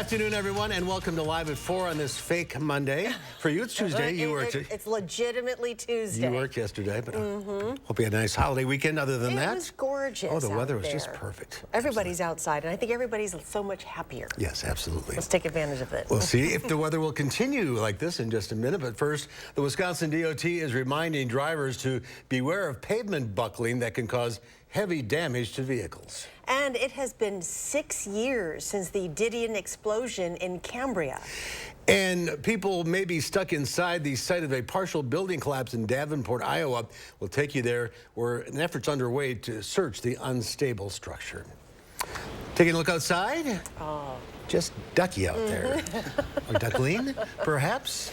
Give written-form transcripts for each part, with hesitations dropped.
afternoon, everyone, and welcome to Live at 4 on this fake Monday. For you, it's Tuesday. You worked. It's legitimately Tuesday. You worked yesterday, but hope you had a nice holiday weekend. Other than that, it was gorgeous. Oh, the weather was there. just perfect. Everybody's outside, and I think everybody's so much happier. Yes, absolutely. Let's take advantage of it. We'll see if the weather will continue like this in just a minute. But first, the Wisconsin DOT is reminding drivers to beware of pavement buckling that can cause heavy damage to vehicles. And it has been 6 years since the Didion explosion in Cambria. And people may be stuck inside the site of a partial building collapse in Davenport, Iowa. We'll take you there where an effort's underway to search the unstable structure. Taking a look outside? Oh. Just ducky out there. Or duckling, perhaps?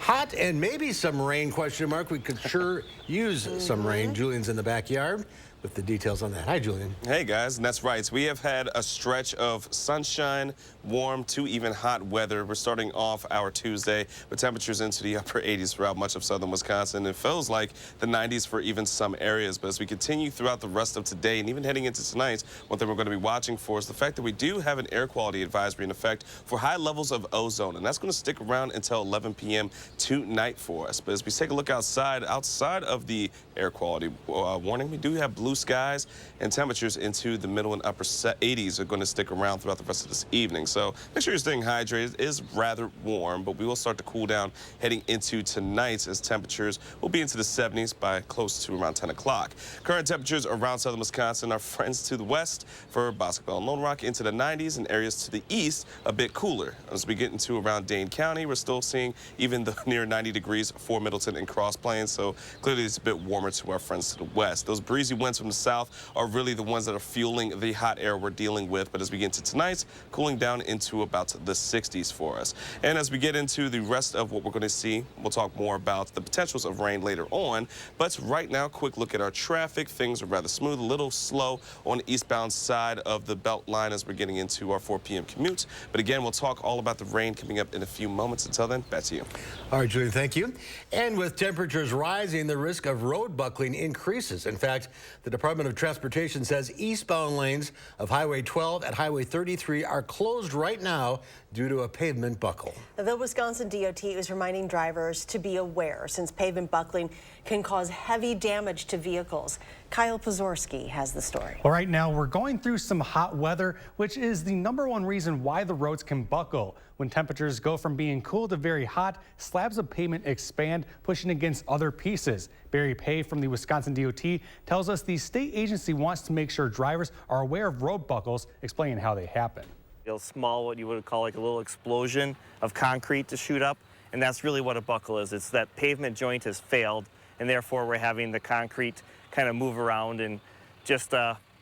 Hot and maybe some rain, question mark. We could sure use some rain. Julian's in the backyard with the details on that. Hi, Julian. Hey, guys, and that's right. So we have had a stretch of sunshine, warm to even hot weather. We're starting off our Tuesday with temperatures into the upper 80s throughout much of southern Wisconsin. It feels like the 90s for even some areas. But as we continue throughout the rest of today and even heading into tonight, one thing we're going to be watching for is the fact that we do have an air quality advisory in effect for high levels of ozone. And that's going to stick around until 11 p.m. tonight for us. But as we take a look outside of the air quality warning, we do have blue skies, and temperatures into the middle and upper 80s are going to stick around throughout the rest of this evening. So make sure you're staying hydrated. It is rather warm, but we will start to cool down heading into tonight as temperatures will be into the 70s by close to around 10 o'clock. Current temperatures around southern Wisconsin, our friends to the west for Bosquebel and Lone Rock into the 90s, and areas to the east a bit cooler. As we get into around Dane County, we're still seeing even the near 90 degrees for Middleton and Cross Plains. So clearly it's a bit warmer to our friends to the west. Those breezy winds from the south are really the ones that are fueling the hot air we're dealing with. But as we get into tonight, cooling down into about the 60s for us. And as we get into the rest of what we're going to see, we'll talk more about the potentials of rain later on. But right now, quick look at our traffic. Things are rather smooth, a little slow on the eastbound side of the belt line as we're getting into our 4 p.m. commute. But again, we'll talk all about the rain coming up in a few moments. Until then, back to you. All right, Julian, thank you. And with temperatures rising, the risk of road buckling increases. In fact, the Department of Transportation says eastbound lanes of Highway 12 and Highway 33 are closed right now due to a pavement buckle. The Wisconsin DOT is reminding drivers to be aware since pavement buckling can cause heavy damage to vehicles. Kyle Pozorski has the story. Well, right now we're going through some hot weather, which is the #1 reason why the roads can buckle. When temperatures go from being cool to very hot, slabs of pavement expand, pushing against other pieces. Barry Pay from the Wisconsin DOT tells us the state agency wants to make sure drivers are aware of road buckles, explaining how they happen. A small, what you would call like a little explosion of concrete to shoot up, and that's really what a buckle is. It's that pavement joint has failed, and therefore we're having the concrete kind of move around and just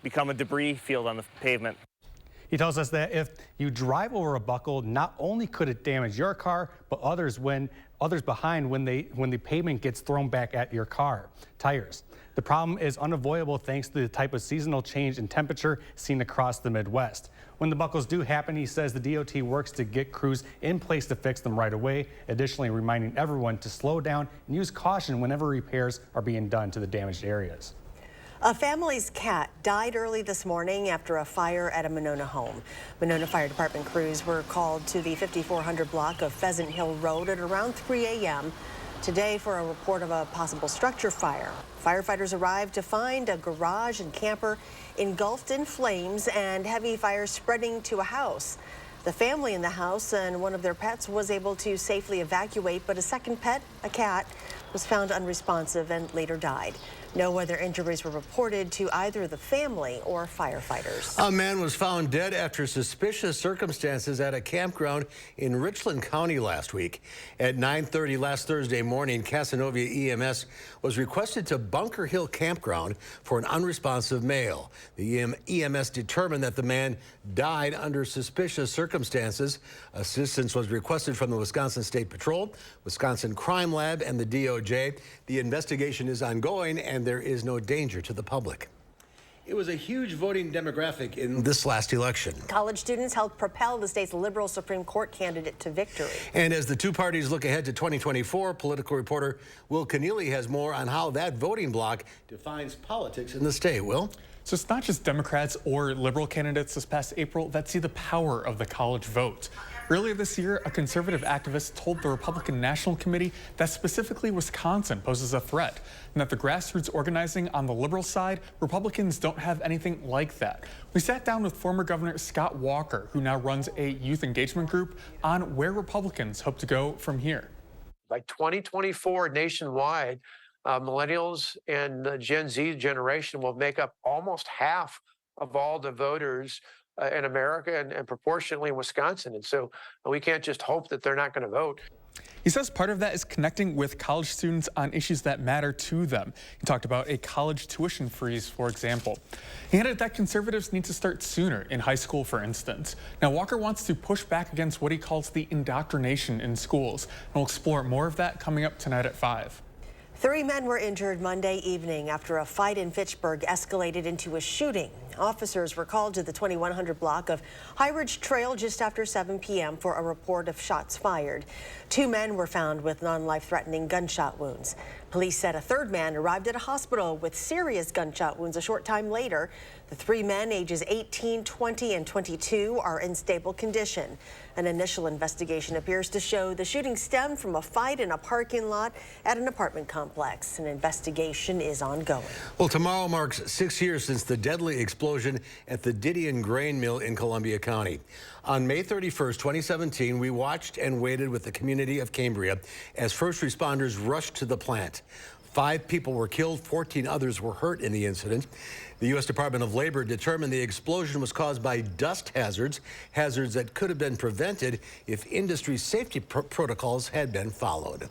become a debris field on the pavement. He tells us that if you drive over a buckle, not only could it damage your car, but others behind when the pavement gets thrown back at your car tires. The problem is unavoidable thanks to the type of seasonal change in temperature seen across the Midwest. When the buckles do happen, he says the DOT works to get crews in place to fix them right away, additionally reminding everyone to slow down and use caution whenever repairs are being done to the damaged areas. A family's cat died early this morning after a fire at a Monona home. Monona Fire Department crews were called to the 5400 block of Pheasant Hill Road at around 3 a.m. today for a report of a possible structure fire. Firefighters arrived to find a garage and camper engulfed in flames and heavy fire spreading to a house. The family in the house and one of their pets was able to safely evacuate, but a second pet, a cat, was found unresponsive and later died. No other injuries were reported to either the family or firefighters. A man was found dead after suspicious circumstances at a campground in Richland County last week. At 9:30 last Thursday morning, Casanova EMS was requested to Bunker Hill Campground for an unresponsive male. The EMS determined that the man died under suspicious circumstances. Assistance was requested from the Wisconsin State Patrol, Wisconsin Crime Lab, and the DOJ. The investigation is ongoing, and there is no danger to the public. It was a huge voting demographic in this last election. College students helped propel the state's liberal Supreme Court candidate to victory. And as the two parties look ahead to 2024, political reporter Will Keneally has more on how that voting bloc defines politics in the state. Will? So it's not just Democrats or liberal candidates this past April that see the power of the college vote. Earlier this year, a conservative activist told the Republican National Committee that specifically Wisconsin poses a threat and that the grassroots organizing on the liberal side, Republicans don't have anything like that. We sat down with former Governor Scott Walker, who now runs a youth engagement group, on where Republicans hope to go from here. By 2024 nationwide, millennials and the Gen Z generation will make up almost half of all the voters in America and proportionately in Wisconsin. And so we can't just hope that they're not going to vote. He says part of that is connecting with college students on issues that matter to them. He talked about a college tuition freeze, for example. He added that conservatives need to start sooner, in high school, for instance. Now, Walker wants to push back against what he calls the indoctrination in schools. And we'll explore more of that coming up tonight at 5. 3 men were injured Monday evening after a fight in Fitchburg escalated into a shooting. Officers were called to the 2100 block of High Ridge Trail just after 7 p.m. for a report of shots fired. 2 men were found with non-life-threatening gunshot wounds. Police said a third man arrived at a hospital with serious gunshot wounds a short time later. The 3 men, ages 18, 20, and 22, are in stable condition. An initial investigation appears to show the shooting stemmed from a fight in a parking lot at an apartment complex. An investigation is ongoing. Well, tomorrow marks 6 years since the deadly explosion at the Didion grain mill in Columbia County. On May 31st, 2017, we watched and waited with the community of Cambria as first responders rushed to the plant. 5 people were killed, 14 others were hurt in the incident. The U.S. Department of Labor determined the explosion was caused by dust hazards that could have been prevented if industry safety protocols had been followed.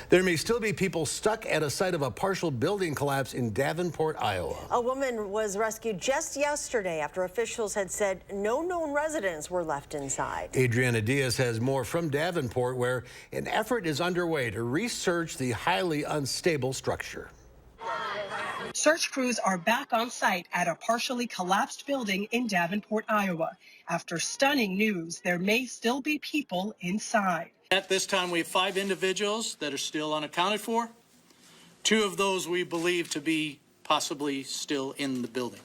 There may still be people stuck at a site of a partial building collapse in Davenport, Iowa. A woman was rescued just yesterday after officials had said no known residents were left inside. Adriana Diaz has more from Davenport, where an effort is underway to research the highly unstable structure. Search crews are back on site at a partially collapsed building in Davenport, Iowa. After stunning news, there may still be people inside. At this time, we have 5 individuals that are still unaccounted for. 2 of those we believe to be possibly still in the building.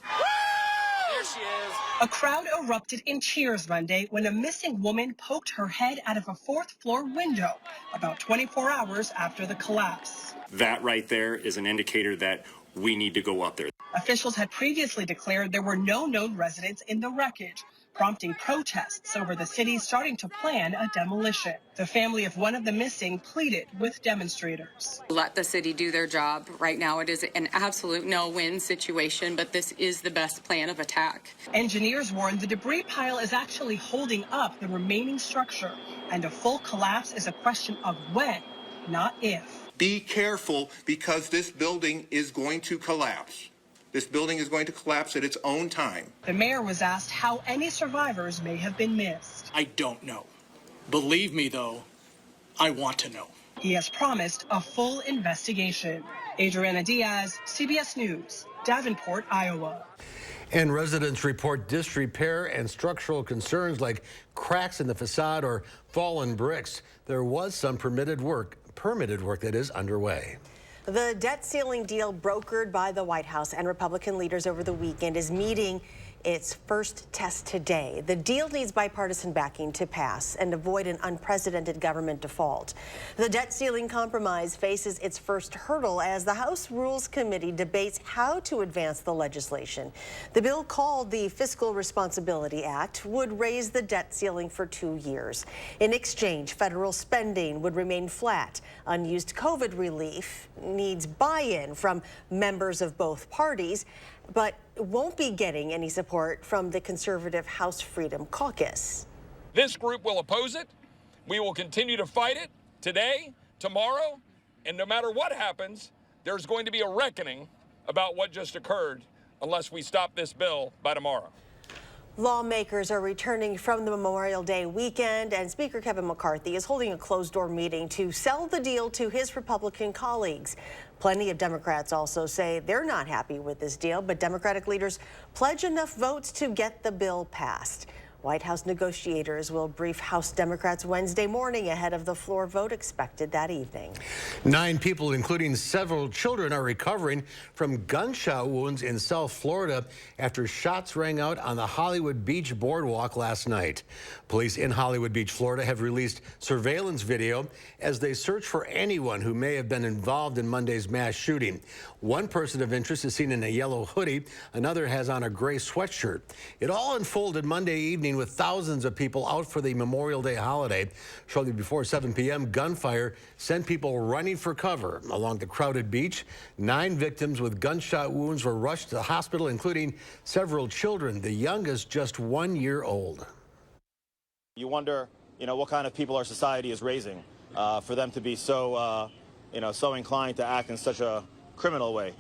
There she is. A crowd erupted in cheers Monday when a missing woman poked her head out of a 4th floor window about 24 hours after the collapse. That right there is an indicator that we need to go up there. Officials had previously declared there were no known residents in the wreckage, prompting protests over the city starting to plan a demolition. The family of one of the missing pleaded with demonstrators. Let the city do their job. Right now it is an absolute no-win situation, but this is the best plan of attack. Engineers warn the debris pile is actually holding up the remaining structure, and a full collapse is a question of when, not if. Be careful, because this building is going to collapse. This building is going to collapse at its own time. The mayor was asked how any survivors may have been missed. I don't know. Believe me, though, I want to know. He has promised a full investigation. Adriana Diaz, CBS News, Davenport, Iowa. And residents report disrepair and structural concerns like cracks in the facade or fallen bricks. There was some permitted work that is underway. The debt ceiling deal brokered by the White House and Republican leaders over the weekend is meeting its first test today. The deal needs bipartisan backing to pass and avoid an unprecedented government default. The debt ceiling compromise faces its first hurdle as the House Rules Committee debates how to advance the legislation. The bill, called the Fiscal Responsibility Act, would raise the debt ceiling for 2 years. In exchange, federal spending would remain flat. Unused COVID relief needs buy-in from members of both parties, but won't be getting any support from the conservative House Freedom Caucus. This group will oppose it. We will continue to fight it today, tomorrow, and no matter what happens, there's going to be a reckoning about what just occurred unless we stop this bill by tomorrow. Lawmakers are returning from the Memorial Day weekend, and Speaker Kevin McCarthy is holding a closed-door meeting to sell the deal to his Republican colleagues. Plenty of Democrats also say they're not happy with this deal, but Democratic leaders pledge enough votes to get the bill passed. White House negotiators will brief House Democrats Wednesday morning ahead of the floor vote expected that evening. 9 people, including several children, are recovering from gunshot wounds in South Florida after shots rang out on the Hollywood Beach boardwalk last night. Police in Hollywood Beach, Florida, have released surveillance video as they search for anyone who may have been involved in Monday's mass shooting. One person of interest is seen in a yellow hoodie. Another has on a gray sweatshirt. It all unfolded Monday evening with thousands of people out for the Memorial Day holiday. Shortly before 7 p.m., gunfire sent people running for cover along the crowded beach. 9 victims with gunshot wounds were rushed to the hospital, including several children, the youngest just 1 year old. You wonder, what kind of people our society is raising for them to be so, so inclined to act in such a criminal way.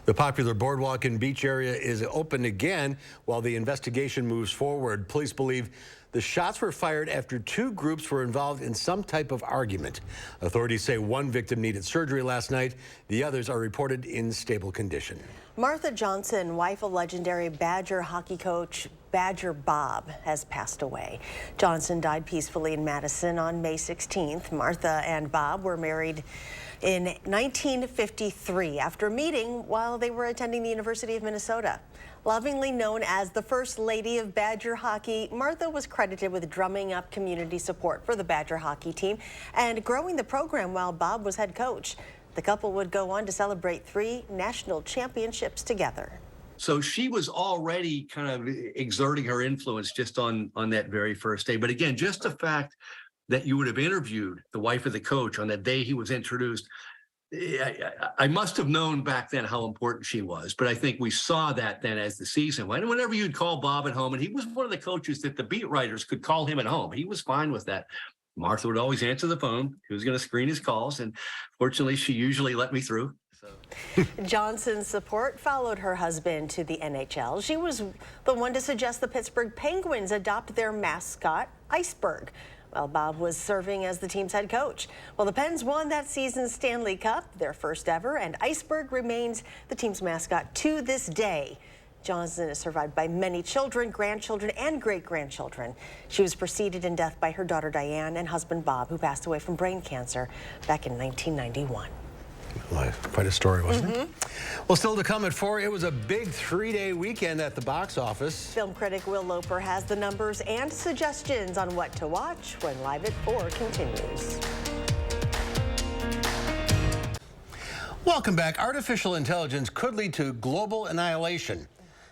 The popular boardwalk and beach area is open again while the investigation moves forward. Police believe the shots were fired after 2 groups were involved in some type of argument. Authorities say 1 victim needed surgery last night. The others are reported in stable condition. Martha Johnson, wife of legendary Badger hockey coach Badger Bob, has passed away. Johnson died peacefully in Madison on May 16th. Martha and Bob were married in 1953 after meeting while they were attending the University of Minnesota. Lovingly known as the First Lady of Badger Hockey, Martha was credited with drumming up community support for the Badger hockey team and growing the program while Bob was head coach. The couple would go on to celebrate 3 national championships together. So she was already kind of exerting her influence just on that very first day. But again, just the fact that you would have interviewed the wife of the coach on that day he was introduced, I must have known back then how important she was. But I think we saw that then as the season went. And whenever you'd call Bob at home, and he was one of the coaches that the beat writers could call him at home, he was fine with that. Martha would always answer the phone. He was going to screen his calls. And fortunately, she usually let me through. Johnson's support followed her husband to the NHL. She was the one to suggest the Pittsburgh Penguins adopt their mascot, Iceberg, while Bob was serving as the team's head coach. Well, the Pens won that season's Stanley Cup, their first ever, and Iceberg remains the team's mascot to this day. Johnson is survived by many children, grandchildren, and great-grandchildren. She was preceded in death by her daughter Diane and husband Bob, who passed away from brain cancer back in 1991. Quite a story, wasn't it? Well, still to come at 4, it was a big 3-day weekend at the box office. Film critic Will Loper has the numbers and suggestions on what to watch when Live at 4 continues. Welcome back. Artificial intelligence could lead to global annihilation.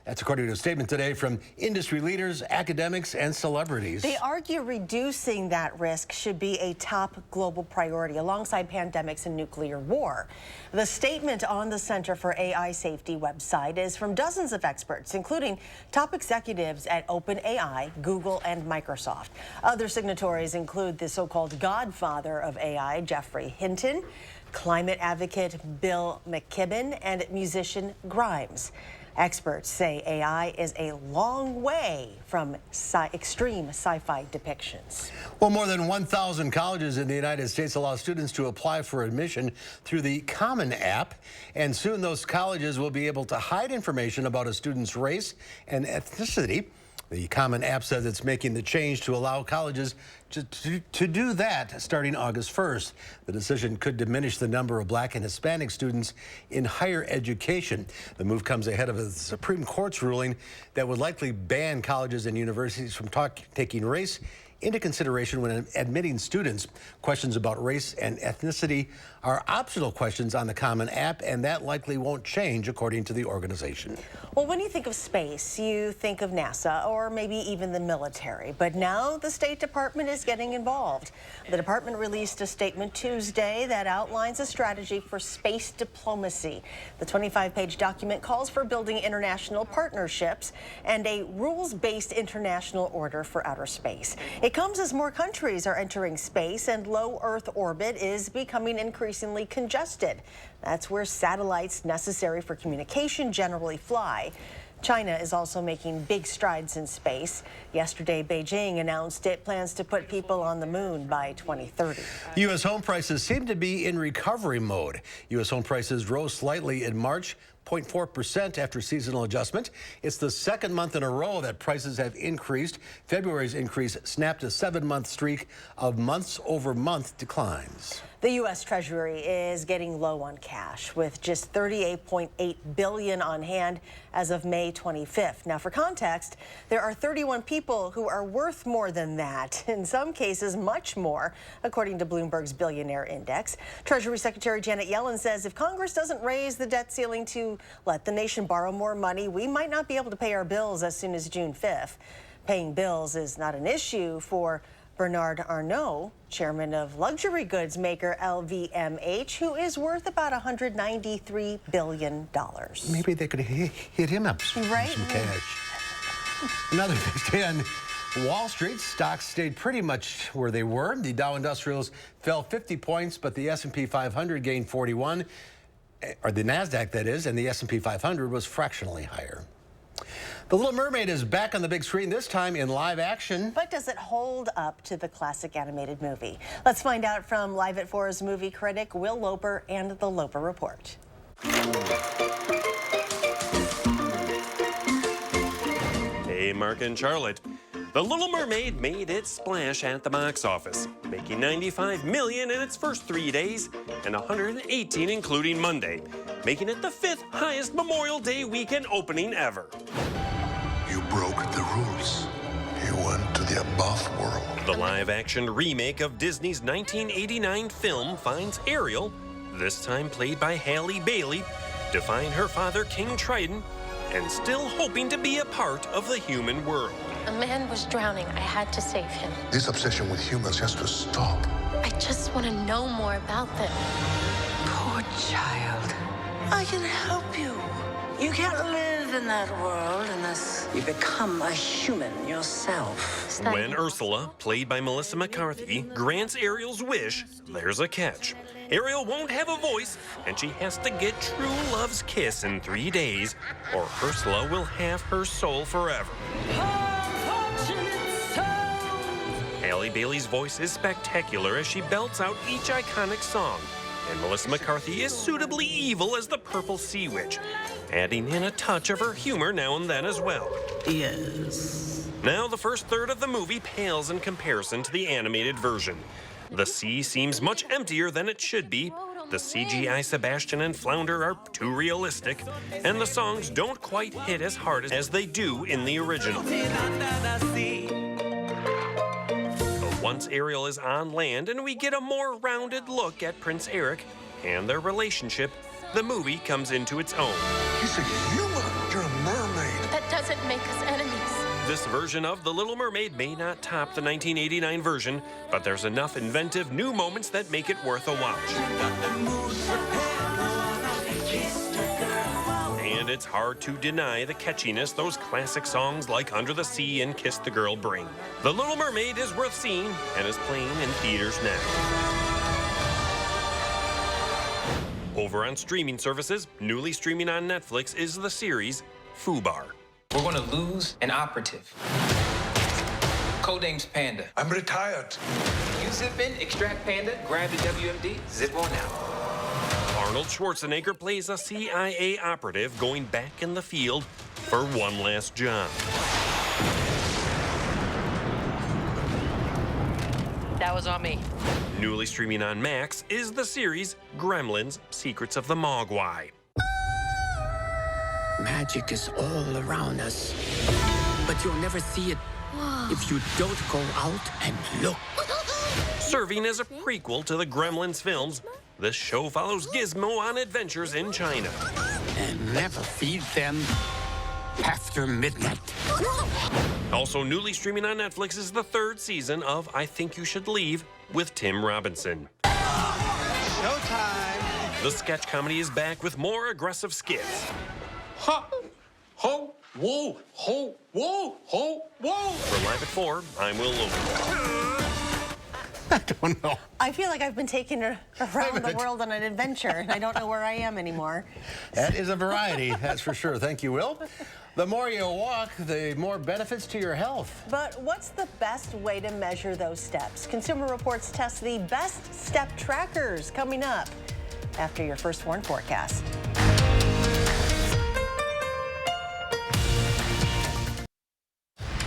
That's according to a statement today from industry leaders, academics, and celebrities. They argue reducing that risk should be a top global priority alongside pandemics and nuclear war. The statement on the Center for AI Safety website is from dozens of experts, including top executives at OpenAI, Google, and Microsoft. Other signatories include the so-called godfather of AI, Jeffrey Hinton, climate advocate Bill McKibben, and musician Grimes. Experts say AI is a long way from extreme sci-fi depictions. Well, more than 1,000 colleges in the United States allow students to apply for admission through the Common App, and soon those colleges will be able to hide information about a student's race and ethnicity. The Common App says it's making the change to allow colleges to do that starting August 1st. The decision could diminish the number of Black and Hispanic students in higher education. The move comes ahead of the Supreme Court's ruling that would likely ban colleges and universities from taking race into consideration when admitting students. Questions about race and ethnicity are optional questions on the Common App, and that likely won't change, according to the organization. Well, when you think of space, you think of NASA or maybe even the military. But now the State Department is getting involved. The department released a statement Tuesday that outlines a strategy for space diplomacy. The 25-page document calls for building international partnerships and a rules-based international order for outer space. It comes as more countries are entering space and low Earth orbit is becoming increasingly congested. That's where satellites necessary for communication generally fly. China is also making big strides in space. Yesterday, Beijing announced it plans to put people on the moon by 2030. U.S. home prices seem to be in recovery mode. U.S. home prices rose slightly in March, 0.4% after seasonal adjustment. It's the second month in a row that prices have increased. February's increase snapped a 7-month streak of month-over-month declines. The U.S. Treasury is getting low on cash, with just $38.8 billion on hand as of May 25th. Now, for context, there are 31 people who are worth more than that, in some cases much more, according to Bloomberg's Billionaire Index. Treasury Secretary Janet Yellen says if Congress doesn't raise the debt ceiling to let the nation borrow more money, we might not be able to pay our bills as soon as June 5th. Paying bills is not an issue for Bernard Arnault, chairman of luxury goods maker LVMH, who is worth about $193 billion. Maybe they could hit him up with some cash. Another big day on Wall Street. Stocks stayed pretty much where they were. The Dow Industrials fell 50 points, but the S&P 500 gained 41, or the NASDAQ, that is, and the S&P 500 was fractionally higher. The Little Mermaid is back on the big screen, this time in live action. But does it hold up to the classic animated movie? Let's find out from Live at 4's movie critic Will Loper and the Loper Report. Hey, Mark and Charlotte. The Little Mermaid made its splash at the box office, making $95 million in its first 3 days and $118 including Monday, making it the 5th highest Memorial Day weekend opening ever. You broke the rules. You went to the above world. The live-action remake of Disney's 1989 film finds Ariel, this time played by Halle Bailey, defying her father King Triton and still hoping to be a part of the human world. A man was drowning. I had to save him. This obsession with humans has to stop. I just want to know more about them. Poor child. I can help you. You can't live in that world unless you become a human yourself. When Ursula, played by Melissa McCarthy, grants Ariel's wish, there's a catch. Ariel won't have a voice, and she has to get true love's kiss in 3 days, or Ursula will have her soul forever. Halle Bailey's voice is spectacular as she belts out each iconic song, and Melissa McCarthy is suitably evil as the Purple Sea Witch, adding in a touch of her humor now and then as well. Yes. Now the first third of the movie pales in comparison to the animated version. The sea seems much emptier than it should be. The CGI Sebastian and Flounder are too realistic, and the songs don't quite hit as hard as they do in the original. But once Ariel is on land and we get a more rounded look at Prince Eric and their relationship, the movie comes into its own. He's a human. You're a mermaid. That doesn't make us enemies. This version of The Little Mermaid may not top the 1989 version, but there's enough inventive new moments that make it worth a watch. And it's hard to deny the catchiness those classic songs like Under the Sea and Kiss the Girl bring. The Little Mermaid is worth seeing and is playing in theaters now. Over on streaming services, newly streaming on Netflix is the series Fubar. We're going to lose an operative. Codename's Panda. I'm retired. You zip in, extract Panda, grab the WMD, zip on out. Arnold Schwarzenegger plays a CIA operative going back in the field for one last job. That was on me. Newly streaming on Max is the series Gremlins: Secrets of the Mogwai. Magic is all around us, but you'll never see it if you don't go out and look. Serving as a prequel to the Gremlins films, this show follows Gizmo on adventures in China. And never feed them after midnight. Also newly streaming on Netflix is the 3rd season of I Think You Should Leave with Tim Robinson. Showtime! The sketch comedy is back with more aggressive skits. Ha! Ho! Whoa! Ho! Whoa! Ho! Whoa! For Live at 4, I'm Will Loper. I don't know. I feel like I've been taken around the world on an adventure, and I don't know where I am anymore. That is a variety, that's for sure. Thank you, Will. The more you walk, the more benefits to your health. But what's the best way to measure those steps? Consumer Reports tests the best step trackers coming up after your first Warn forecast.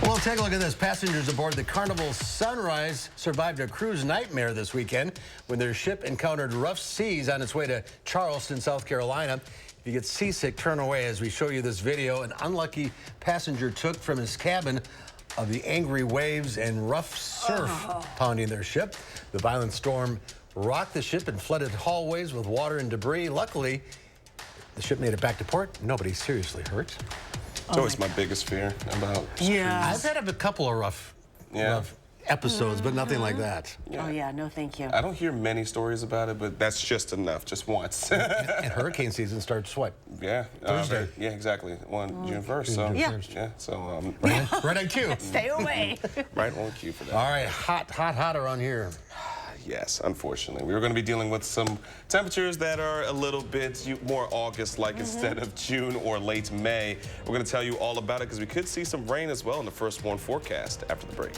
Well, take a look at this. Passengers aboard the Carnival Sunrise survived a cruise nightmare this weekend when their ship encountered rough seas on its way to Charleston, South Carolina. If you get seasick, turn away as we show you this video. An unlucky passenger took from his cabin of the angry waves and rough surf pounding their ship. The violent storm rocked the ship and flooded hallways with water and debris. Luckily, the ship made it back to port. Nobody seriously hurt. It's always my biggest fear about. Yeah. I've had a couple of rough episodes, but nothing like that. Oh, yeah, no thank you. I don't hear many stories about it, but that's just enough, just once. And hurricane season starts what? Yeah. Thursday. Yeah, exactly. June 1st. So, Yeah. So, right on cue. Stay away. Right on cue for that. All right, hot around here. Yes, unfortunately. We were going to be dealing with some temperatures that are a little bit more August-like instead of June or late May. We're going to tell you all about it because we could see some rain as well in the first Warn forecast after the break.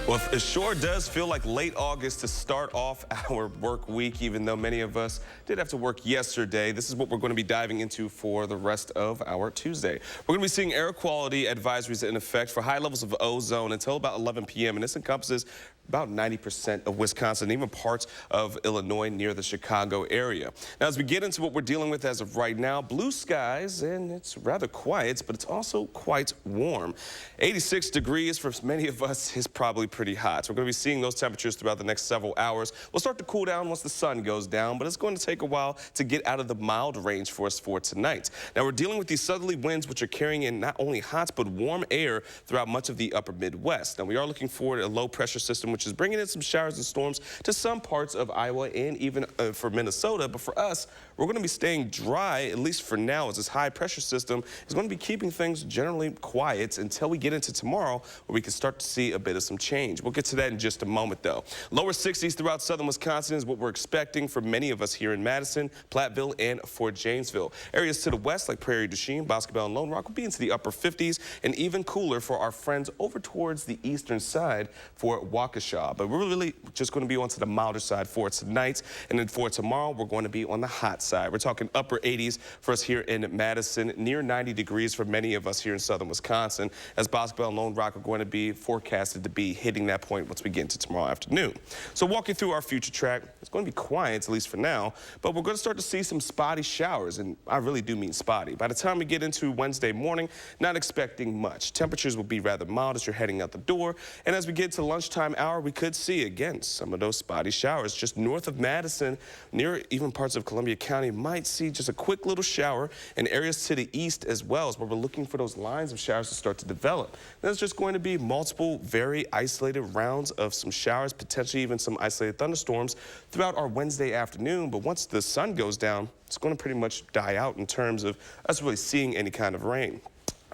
Well, it sure does feel like late August to start off our work week, even though many of us did have to work yesterday. This is what we're going to be diving into for the rest of our Tuesday. We're going to be seeing air quality advisories in effect for high levels of ozone until about 11 p.m. And this encompasses about 90% of Wisconsin, even parts of Illinois near the Chicago area. Now, as we get into what we're dealing with as of right now, blue skies, and it's rather quiet, but it's also quite warm. 86 degrees for many of us is probably pretty hot. So we're going to be seeing those temperatures throughout the next several hours. We'll start to cool down once the sun goes down, but it's going to take a while to get out of the mild range for us for tonight. Now, we're dealing with these southerly winds, which are carrying in not only hot, but warm air throughout much of the upper Midwest. Now, we are looking for a low pressure system, which is bringing in some showers and storms to some parts of Iowa and even for Minnesota. But for us, we're going to be staying dry, at least for now, as this high pressure system is going to be keeping things generally quiet until we get into tomorrow, where we can start to see a bit of some change. We'll get to that in just a moment, though. Lower 60s throughout southern Wisconsin is what we're expecting for many of us here in Madison, Platteville, and Fort Janesville. Areas to the west, like Prairie du Chien, Boscobel, and Lone Rock, will be into the upper 50s, and even cooler for our friends over towards the eastern side for Waukesha. But we're really just going to be onto the milder side for tonight, and then for tomorrow, we're going to be on the hot side. We're talking upper 80s for us here in Madison, near 90 degrees for many of us here in southern Wisconsin, as Boscobel and Lone Rock are going to be forecasted to be hitting that point once we get into tomorrow afternoon. So walking through our future track, it's going to be quiet, at least for now, but we're going to start to see some spotty showers, and I really do mean spotty. By the time we get into Wednesday morning, not expecting much. Temperatures will be rather mild as you're heading out the door, and as we get to lunchtime hour, we could see, again, some of those spotty showers just north of Madison, near even parts of Columbia County, might see just a quick little shower, and areas to the east as well is where we're looking for those lines of showers to start to develop. There's just going to be multiple very isolated rounds of some showers, potentially even some isolated thunderstorms throughout our Wednesday afternoon. But once the sun goes down, it's going to pretty much die out in terms of us really seeing any kind of rain.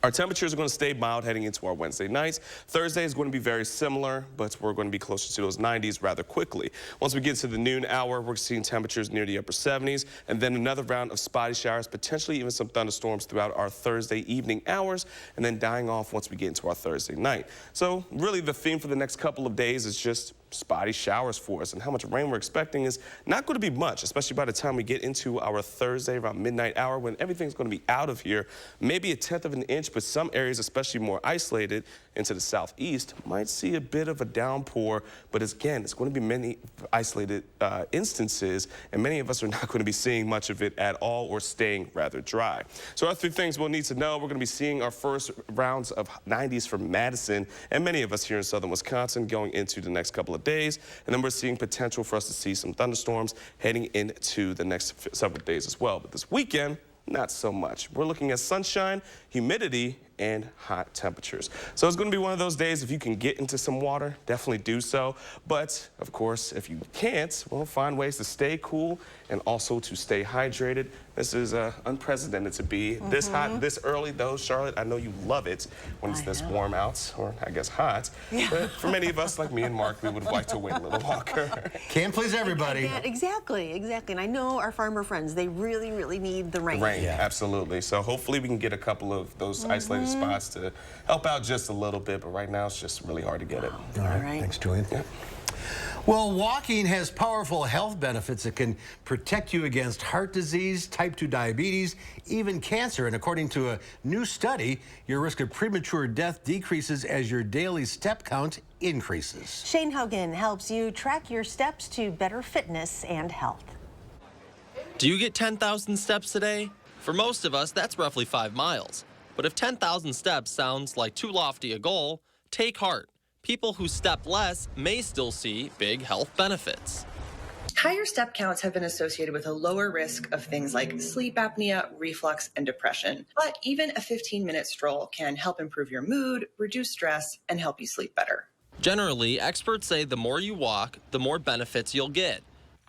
Our temperatures are going to stay mild heading into our Wednesday nights. Thursday is going to be very similar, but we're going to be closer to those 90s rather quickly. Once we get to the noon hour, we're seeing temperatures near the upper 70s, and then another round of spotty showers, potentially even some thunderstorms throughout our Thursday evening hours, and then dying off once we get into our Thursday night. So really the theme for the next couple of days is just spotty showers for us, and how much rain we're expecting is not going to be much, especially by the time we get into our Thursday around midnight hour when everything's going to be out of here. Maybe a tenth of an inch, but some areas, especially more isolated into the southeast, might see a bit of a downpour, but again, it's going to be many isolated instances, and many of us are not going to be seeing much of it at all or staying rather dry. So our three things we'll need to know: we're going to be seeing our first rounds of 90s from Madison, and many of us here in southern Wisconsin going into the next couple of days, and then we're seeing potential for us to see some thunderstorms heading into the next several days as well. But this weekend, not so much. We're looking at sunshine, humidity, and hot temperatures. So it's going to be one of those days, if you can get into some water, definitely do so. But, of course, if you can't, we'll find ways to stay cool and also to stay hydrated. This is unprecedented to be this hot, this early, though. Charlotte, I know you love it when it's this warm out, or I guess hot. Yeah. But for many of us, like me and Mark, we would like to wait a little longer. Can't please everybody. Exactly. And I know our farmer friends, they really, really need the rain. Rain, absolutely. So hopefully we can get a couple of those isolated spots to help out just a little bit, but right now it's just really hard to get it. All right. Thanks, Julian. Yep. Well, walking has powerful health benefits. It can protect you against heart disease, type 2 diabetes, even cancer. And according to a new study, your risk of premature death decreases as your daily step count increases. Shane Hogan helps you track your steps to better fitness and health. Do you get 10,000 steps a day? For most of us, that's roughly 5 miles. But if 10,000 steps sounds like too lofty a goal, take heart. People who step less may still see big health benefits. Higher step counts have been associated with a lower risk of things like sleep apnea, reflux, and depression. But even a 15-minute stroll can help improve your mood, reduce stress, and help you sleep better. Generally, experts say the more you walk, the more benefits you'll get.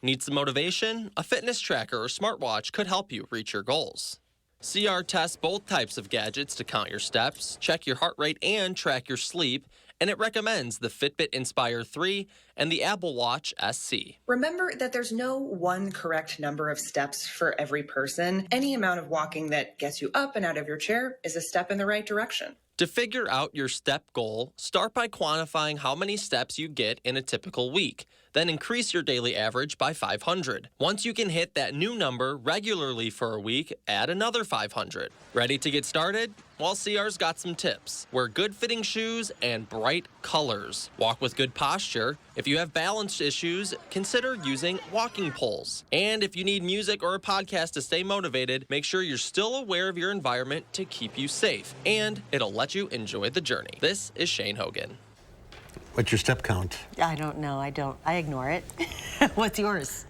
Need some motivation? A fitness tracker or smartwatch could help you reach your goals. CR tests both types of gadgets to count your steps, check your heart rate, and track your sleep, and it recommends the Fitbit Inspire 3 and the Apple Watch SC. Remember that there's no one correct number of steps for every person. Any amount of walking that gets you up and out of your chair is a step in the right direction. To figure out your step goal, start by quantifying how many steps you get in a typical week. Then increase your daily average by 500. Once you can hit that new number regularly for a week, add another 500. Ready to get started? Well, CR's got some tips. Wear good-fitting shoes and bright colors. Walk with good posture. If you have balance issues, consider using walking poles. And if you need music or a podcast to stay motivated, make sure you're still aware of your environment to keep you safe. And it'll let you enjoy the journey. This is Shane Hogan. What's your step count? I don't know. I ignore it. What's yours?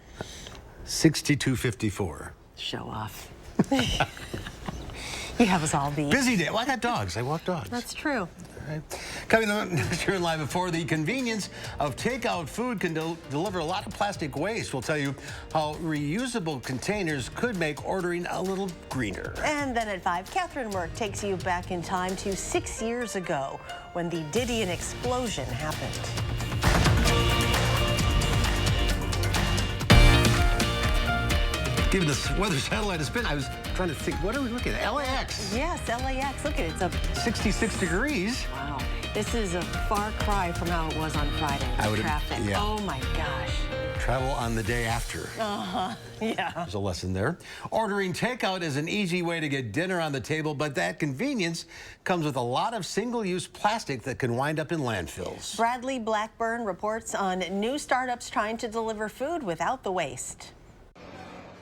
6254. Show off. You have us all beat. Busy day. Well, I got dogs. I walk dogs. That's true. All right. Coming up here live before, the convenience of takeout food can deliver a lot of plastic waste. We'll tell you how reusable containers could make ordering a little greener. And then at 5, Catherine Work takes you back in time to 6 years ago when the Didion explosion happened. Give the weather satellite a spin. I was trying to think, what are we looking at? LAX. Yes, LAX. Look at it. It's up 66 degrees. Wow. This is a far cry from how it was on Friday. Traffic. Yeah. Oh my gosh. Travel on the day after. Yeah. There's a lesson there. Ordering takeout is an easy way to get dinner on the table, but that convenience comes with a lot of single-use plastic that can wind up in landfills. Bradley Blackburn reports on new startups trying to deliver food without the waste.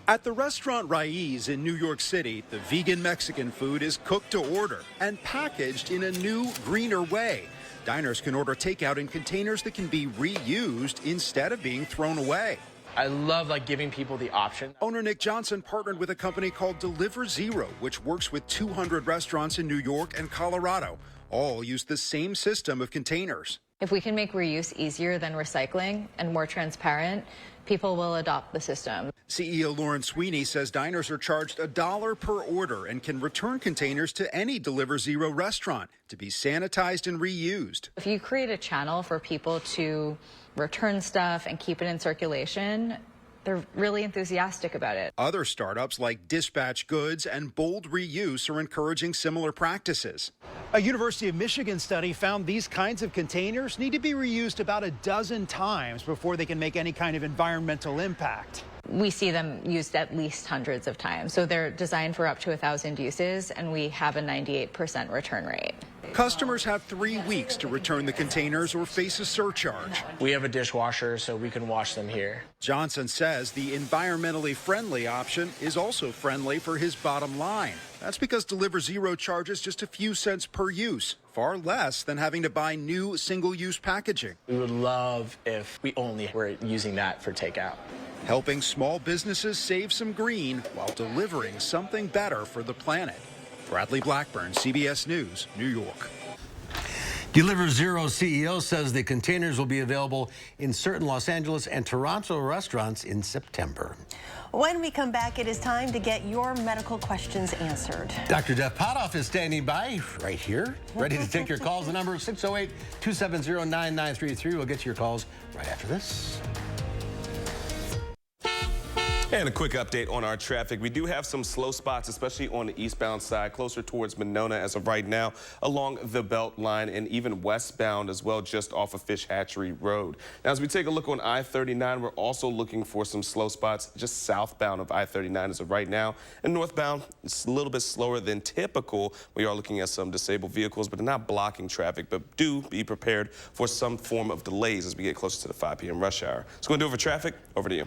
At the restaurant Raiz in New York City, the vegan Mexican food is cooked to order and packaged in a new, greener way. Diners can order takeout in containers that can be reused instead of being thrown away. I love giving people the option. Owner Nick Johnson partnered with a company called Deliver Zero, which works with 200 restaurants in New York and Colorado. All use the same system of containers. If we can make reuse easier than recycling and more transparent, people will adopt the system. CEO Lauren Sweeney says diners are charged $1 per order and can return containers to any Deliver Zero restaurant to be sanitized and reused. If you create a channel for people to return stuff and keep it in circulation, they're really enthusiastic about it. Other startups like Dispatch Goods and Bold Reuse are encouraging similar practices. A University of Michigan study found these kinds of containers need to be reused about a dozen times before they can make any kind of environmental impact. We see them used at least hundreds of times. So they're designed for up to 1,000 uses, and we have a 98% return rate. Customers have 3 weeks to return the containers or face a surcharge. We have a dishwasher, so we can wash them here. Johnson says the environmentally friendly option is also friendly for his bottom line. That's because Deliver Zero charges just a few cents per use, far less than having to buy new single-use packaging. We would love if we only were using that for takeout. Helping small businesses save some green while delivering something better for the planet. Bradley Blackburn, CBS News, New York. Deliver Zero CEO says the containers will be available in certain Los Angeles and Toronto restaurants in September. When we come back, it is time to get your medical questions answered. Dr. Jeff Potoff is standing by right here, ready to take your calls. The number is 608-270-9933. We'll get to your calls right after this. And a quick update on our traffic. We do have some slow spots, especially on the eastbound side, closer towards Monona as of right now, along the Belt Line, and even westbound as well, just off of Fish Hatchery Road. Now, as we take a look on I-39, we're also looking for some slow spots just southbound of I-39 as of right now. And northbound, it's a little bit slower than typical. We are looking at some disabled vehicles, but they're not blocking traffic. But do be prepared for some form of delays as we get closer to the 5 p.m. rush hour. So going to do it for traffic. Over to you.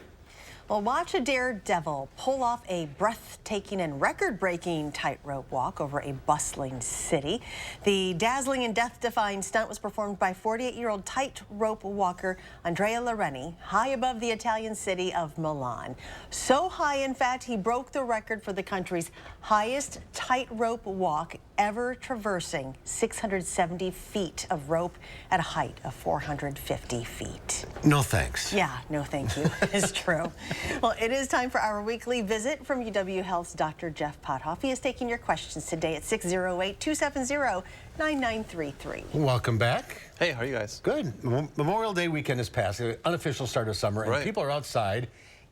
Well, watch a daredevil pull off a breathtaking and record-breaking tightrope walk over a bustling city. The dazzling and death-defying stunt was performed by 48-year-old tightrope walker Andrea Loreni, high above the Italian city of Milan. So high, in fact, he broke the record for the country's highest tightrope walk ever, traversing 670 feet of rope at a height of 450 feet. No thanks. Yeah, no thank you is true. Well, it is time for our weekly visit from UW Health's Dr. Jeff Potoff. He is taking your questions today at 608-270-9933. Welcome back. Hey, how are you guys? Good. Memorial Day weekend is past, the unofficial start of summer, and Right. people are outside,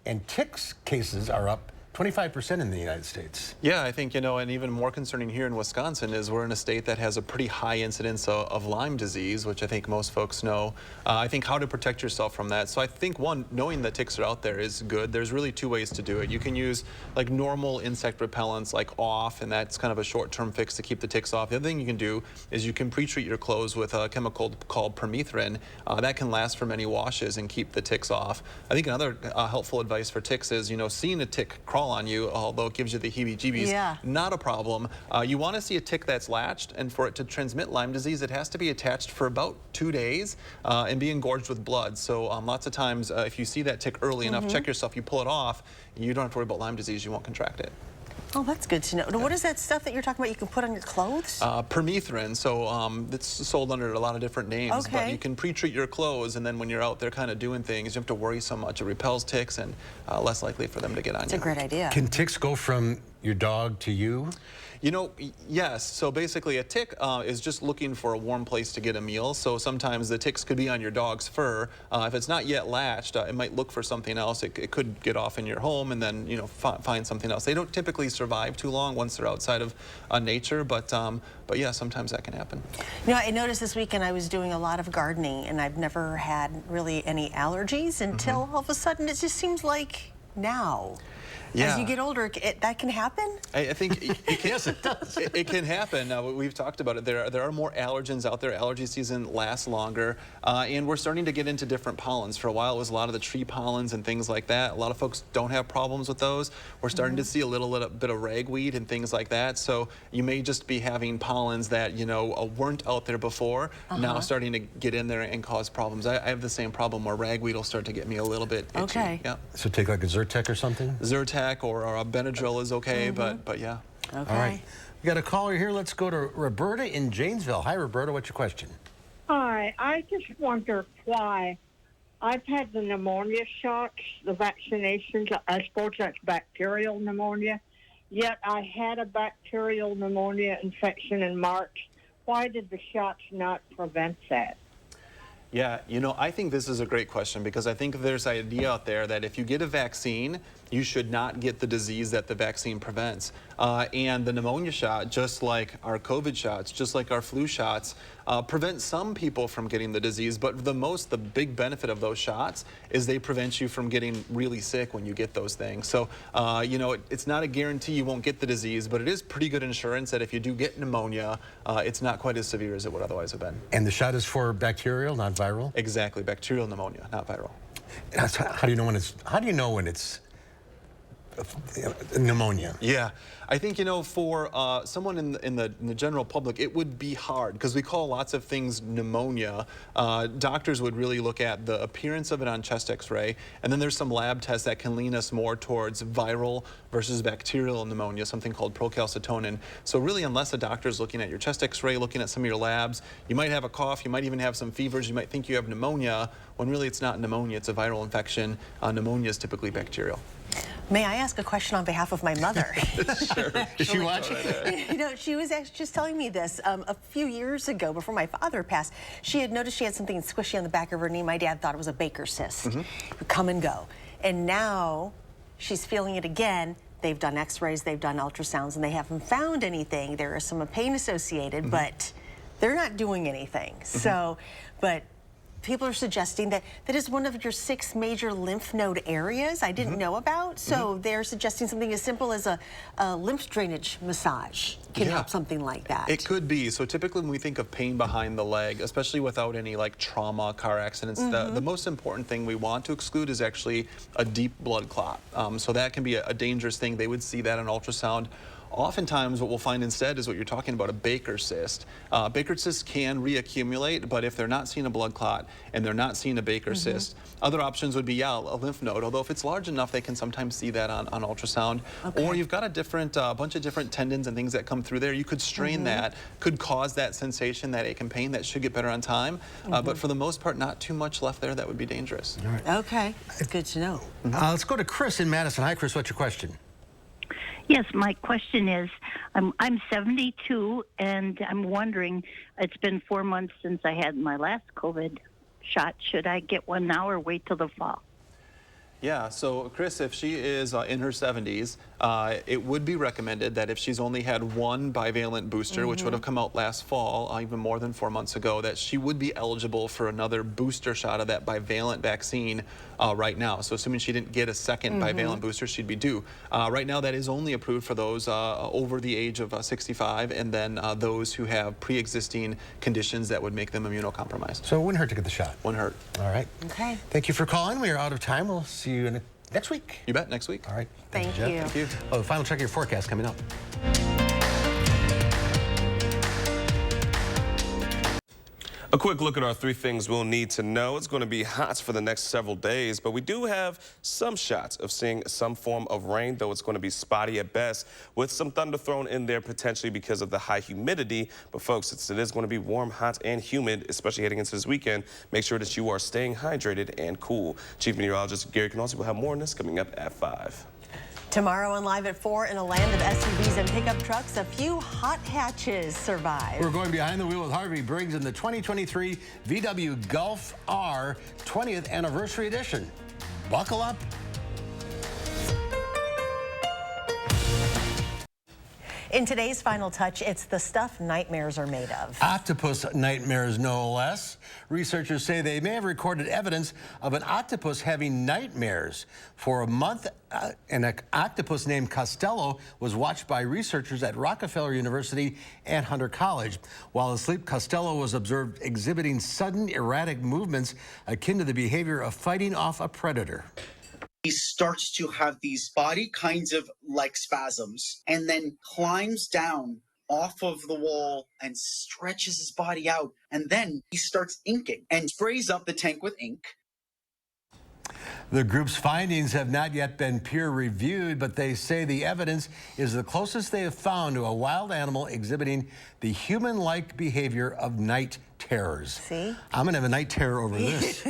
and ticks cases are up 25% in the United States. Yeah, I think, and even more concerning here in Wisconsin is we're in a state that has a pretty high incidence of Lyme disease, which I think most folks know. I think how to protect yourself from that. So I think, one, knowing that ticks are out there is good. There's really two ways to do it. You can use like normal insect repellents like off, and that's kind of a short-term fix to keep the ticks off. The other thing you can do is you can pre-treat your clothes with a chemical called permethrin. That can last for many washes and keep the ticks off. I think another helpful advice for ticks is, seeing a tick crawl on you, although it gives you the heebie-jeebies, not a problem. You want to see a tick that's latched, and for it to transmit Lyme disease, it has to be attached for about 2 days and be engorged with blood. So lots of times, if you see that tick early enough, check yourself, you pull it off, you don't have to worry about Lyme disease, you won't contract it. Oh, that's good to know. Yeah. What is that stuff that you're talking about you can put on your clothes? Permethrin. So it's sold under a lot of different names. Okay. But you can pre-treat your clothes, and then when you're out there kind of doing things, you don't have to worry so much. It repels ticks and less likely for them to get on you. That's a great idea. Can ticks go from your dog to you? Yes. So basically a tick is just looking for a warm place to get a meal. So sometimes the ticks could be on your dog's fur. If it's not yet latched, it might look for something else. It could get off in your home and then, find something else. They don't typically survive too long once they're outside of nature, but yeah, sometimes that can happen. I noticed this weekend I was doing a lot of gardening, and I've never had really any allergies until all of a sudden it just seems like now. Yeah. As you get older, that can happen? I think it can, yes, it does. It can happen. We've talked about it. There are more allergens out there. Allergy season lasts longer, and we're starting to get into different pollens. For a while, it was a lot of the tree pollens and things like that. A lot of folks don't have problems with those. We're starting to see a little bit of ragweed and things like that. So you may just be having pollens that weren't out there before, now starting to get in there and cause problems. I have the same problem where ragweed will start to get me a little bit itchy. Okay. Yeah. So take like a Zyrtec or something? Zyrtec or a Benadryl is okay, but yeah. Okay. All right. We got a caller here. Let's go to Roberta in Janesville. Hi, Roberta. What's your question? Hi. I just wonder why I've had the pneumonia shots, the vaccinations. I suppose that's bacterial pneumonia. Yet I had a bacterial pneumonia infection in March. Why did the shots not prevent that? Yeah, I think this is a great question because I think there's an idea out there that if you get a vaccine, you should not get the disease that the vaccine prevents. And the pneumonia shot, just like our COVID shots, just like our flu shots, prevent some people from getting the disease, but the big benefit of those shots is they prevent you from getting really sick when you get those things. So, it's not a guarantee you won't get the disease, but it is pretty good insurance that if you do get pneumonia, it's not quite as severe as it would otherwise have been. And the shot is for bacterial, not viral? Exactly, bacterial pneumonia, not viral. How do you know when it's pneumonia. Yeah, I think, you know, for someone in the general public, it would be hard because we call lots of things pneumonia. Doctors would really look at the appearance of it on chest x-ray, and then there's some lab tests that can lean us more towards viral versus bacterial pneumonia, something called procalcitonin. So really, unless a doctor's looking at your chest x-ray, looking at some of your labs, you might have a cough, you might even have some fevers, you might think you have pneumonia, when really it's not pneumonia, it's a viral infection. Pneumonia is typically bacterial. May I ask a question on behalf of my mother? Sure. Is she watching? You know, she was actually just telling me this a few years ago, before my father passed. She had noticed she had something squishy on the back of her knee. My dad thought it was a Baker's cyst. It would come and go. And now she's feeling it again. They've done x-rays, they've done ultrasounds, and they haven't found anything. There is some pain associated, but they're not doing anything. So, but people are suggesting that that is one of your 6 major lymph node areas I didn't know about. So they're suggesting something as simple as a lymph drainage massage can help something like that. It could be. So typically when we think of pain behind the leg, especially without any like trauma, car accidents, the most important thing we want to exclude is actually a deep blood clot. So that can be a dangerous thing. They would see that on ultrasound. Oftentimes what we'll find instead is what you're talking about, a Baker's cyst. Baker's cysts can reaccumulate, but if they're not seeing a blood clot and they're not seeing a Baker's cyst, other options would be, a lymph node, although if it's large enough, they can sometimes see that on ultrasound. Or you've got a bunch of different tendons and things that come through there. You could strain that, could cause that sensation, that ache and pain, that should get better on time. But for the most part, not too much left there that would be dangerous. All right. Okay, it's good to know. Let's go to Chris in Madison. Hi, Chris, what's your question? Yes, my question is, I'm 72, and I'm wondering, it's been 4 months since I had my last COVID shot. Should I get one now or wait till the fall? Yeah, so Chris, if she is in her 70s, it would be recommended that if she's only had one bivalent booster, which would have come out last fall, even more than 4 months ago, that she would be eligible for another booster shot of that bivalent vaccine right now. So assuming she didn't get a second bivalent booster, she'd be due. Right now, that is only approved for those over the age of 65, and then those who have pre-existing conditions that would make them immunocompromised. So it wouldn't hurt to get the shot. Wouldn't hurt. All right. Okay. Thank you for calling. We are out of time. We'll see you next week. You bet, next week. All right. Thank Jeff. you. Thank you. Oh, the final check of your forecast coming up. A quick look at our 3 things we'll need to know. It's going to be hot for the next several days, but we do have some shots of seeing some form of rain, though it's going to be spotty at best, with some thunder thrown in there potentially because of the high humidity. But folks, it is going to be warm, hot, and humid, especially heading into this weekend. Make sure that you are staying hydrated and cool. Chief Meteorologist Gary Canals will have more on this coming up at 5. Tomorrow and live at 4, in a land of SUVs and pickup trucks, a few hot hatches survive. We're going behind the wheel with Harvey Briggs in the 2023 VW Golf R 20th Anniversary Edition. Buckle up. In today's Final Touch, it's the stuff nightmares are made of. Octopus nightmares, no less. Researchers say they may have recorded evidence of an octopus having nightmares. For a month, an octopus named Costello was watched by researchers at Rockefeller University and Hunter College. While asleep, Costello was observed exhibiting sudden, erratic movements akin to the behavior of fighting off a predator. He starts to have these body kinds of like spasms and then climbs down off of the wall and stretches his body out. And then he starts inking and sprays up the tank with ink. The group's findings have not yet been peer-reviewed, but they say the evidence is the closest they have found to a wild animal exhibiting the human-like behavior of night terrors. See? I'm going to have a night terror over this.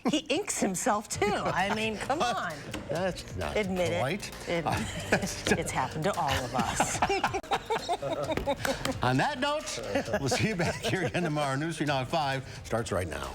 He inks himself, too. I mean, come on. That's not Admit polite. It's happened to all of us. On that note, we'll see you back here again tomorrow. News 3 Now at 5 starts right now.